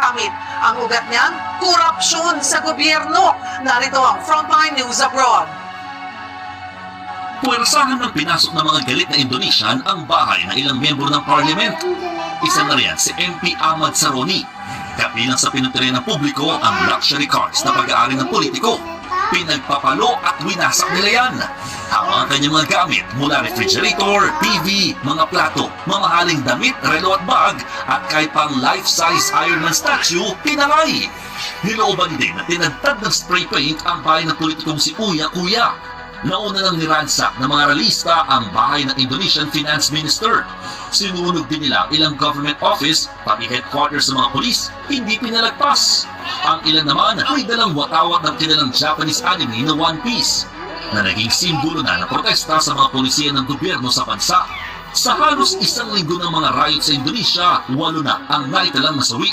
gamit. Ang ugat niyan, korupsyon sa gobyerno. Narito ang Frontline News Abroad. Puwersahan ng pinasok ng mga galit na Indonesian ang bahay ng ilang miyembro ng parliament. Isa na riyan si MP Ahmad Saroni. Kabilang sa pinutiri ng publiko ang luxury cars na pag-aari ng politiko. Pinagpapalo at winasak nila yan. Ang mga kanyang mga gamit mula refrigerator, TV, mga plato, mamahaling damit, relo at bag at kahit pang life-size Iron Man statue, pinalay. Nilooban din na tinagtad ng spray paint ang bahay ng politikong si Uya Kuya. Nauna nang niransak ng mga realista ang bahay ng Indonesian Finance Minister. Sinunog din nila ilang government office, pati headquarters ng mga polis, hindi pinalagpas. Ang ilan naman ay dalang watawat ng kilalang Japanese anime na One Piece, na naging simbolo na ng protesta sa mga polisiya ng gobyerno sa bansa. Sa halos isang linggo ng mga riot sa Indonesia, 8 na ang naitalang nasawi.